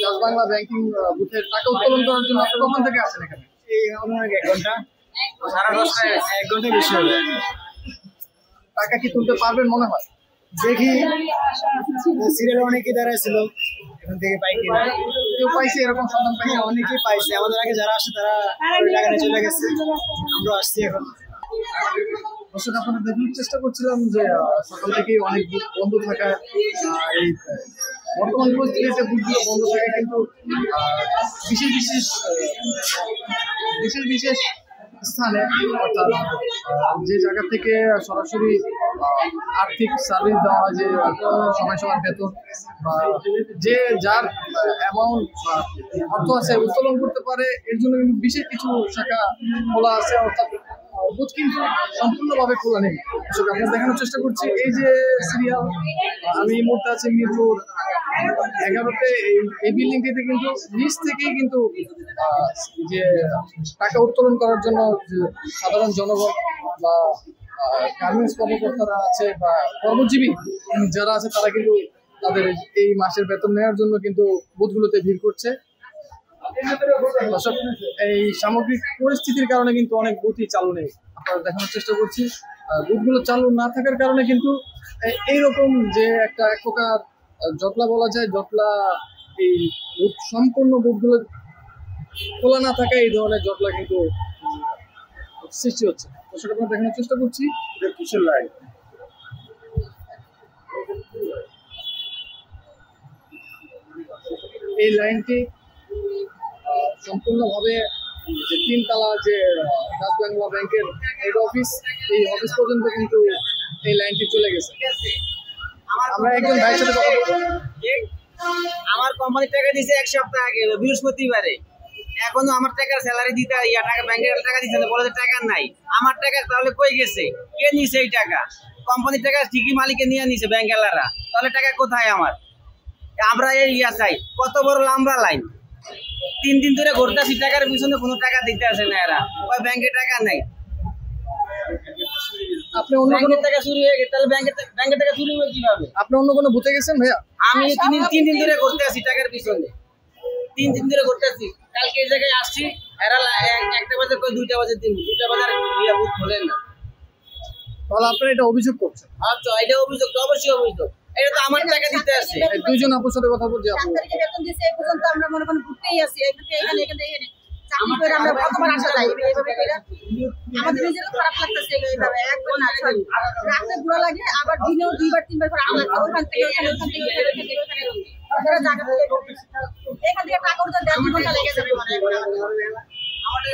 Dutch Bangla banking বুথে টাকা উত্তোলন করার জন্য আপনি কখন থেকে আসেন এখানে? এই অনুমানিক 1 ঘন্টা, সারা 1 ঘন্টা বেশি হবে। টাকা কি তুলতে পারবেন মনে হয়? দেখি সিরিয়াল অনেকে দাঁড়াইছিল, এখন থেকে পাই কিনা। কেউ পাইছে এরকম সন্ধান পাইছে? অনেকেই পাইছে, আমাদের আগে যারা আসে তারা টাকা নিয়ে চলে গেছে, আমরা আসছি এখন। দর্শক, আপনারা দেখানোর চেষ্টা করছিলাম যে সকাল থেকেই অনেক বুথ বন্ধ থাকা, এই বর্তমান পরিস্থিতিতে বুথগুলো বন্ধ থাকে, কিন্তু বিশেষ বিশেষ স্থানে, অর্থাৎ যে জায়গা থেকে সরাসরি আর্থিক সার্ভিস দেওয়া হয়, যে সময় সময় বেতন বা যে যার অ্যামাউন্ট অর্থ আছে উত্তোলন করতে পারে, এর জন্য কিন্তু বিশেষ কিছু শাখা খোলা আছে, অর্থাৎ বুথ কিন্তু সম্পূর্ণভাবে খোলা নেই। আপনার দেখানোর চেষ্টা করছি, এই যে সিরিয়াল, আমি এই মুহূর্তে আছি মিরপুর 11-তে। এই বিল্ডিংটিতে কিন্তু নিচ থেকেই কিন্তু যে টাকা উত্তোলন করার জন্য সাধারণ জনগণ বা গার্মেন্টস কর্মকর্তারা আছে বা কর্মজীবী যারা আছে, তারা কিন্তু তাদের এই মাসের বেতন নেওয়ার জন্য কিন্তু বুথগুলোতে ভিড় করছে। দর্শক, এই সামগ্রিক পরিস্থিতির কারণে কিন্তু অনেক বুথই চালু নেই। আপনারা দেখানোর চেষ্টা করছি, বুথগুলো চালু না থাকার কারণে কিন্তু এইরকম যে একটা এক প্রকার জটলা বলা যায়, জটলা, এই বুথ সম্পূর্ণ বুথগুলো খোলা না থাকা, এই ধরনের জটলা কিন্তু সৃষ্টি হচ্ছে। দর্শক, আপনারা দেখানোর চেষ্টা করছি, কিসের লাইন, এই লাইনটি সম্পূর্ণভাবে যে 3 তলা যে ডাচ বাংলা ব্যাংকের হেড অফিস, এই অফিস পর্যন্ত কিন্তু এই লাইনটি চলে গেছে। আমরা একজন ভাইয়ের সাথে কথা বলবো। আমার কোম্পানি টাকা দিয়েছে 1 সপ্তাহ আগে বৃহস্পতিবারে, এখনো আমার টাকার স্যালারি দিতে টাকা ব্যাংকের টাকা দিচ্ছে না, বলে টাকা নাই। আমার টাকা তাহলে কই গেছে? কে নিছে এই টাকা? কোম্পানির টাকা ঠিকই মালিকে নিয়ে নিছে ব্যাংকেলারা, তাহলে টাকা কোথায় আমার? আমরা এই চাই, কত বড় লম্বা লাইন, 3 দিন ধরে ঘুরতেছি, টাকার পিছনে কোনো টাকা দিতে আসে না এরা, ওই ব্যাংকে টাকা নাই। আপনি অন্য কোনো টাকা চুরি হয়ে গেছে, তাহলে ব্যাংকের টাকা চুরি হবে কিভাবে? আপনি অন্য কোনো বুথে গেছেন ভাইয়া? আমি 3 দিন ধরে ঘুরতে আসি টাকার পিছনে, 3 দিন ধরে ঘুরতে আসি। কালকে এই জায়গায় আসছি, এরা 1টা বাজে কই 2টা বাজে, 2টা বাজে বুথ খোলেন না। তাহলে আপনারা এটা অভিযোগ করছেন? আচ্ছা, এটা অভিযোগ তো অবশ্যই অভিযোগ, এটা তো আমার টাকা দিতে আসছে। দুইজন আপুর সাথে কথা বলছি। আপু, বেতন দিয়েছে এই পর্যন্ত আমরা মনে করেন ঘুরতেই আসি, এখানে চাকরি করে আমরা কতবার আসা যায় এইভাবে করে, আমাদের নিজেরও খারাপ লাগতেছে এইভাবে। একবার না, রাতে বুড়া লাগে, আবার দিনেও 2বার 3বার করে আসা লাগে, ওখান থেকে ওখানে, ওখান থেকে ওখানে, ওখান থেকে ওখানে, আপনারা জায়গা এখান থেকে টাকা উঠতে 1.5 ঘন্টা লেগে যাবে মানে। আমাদের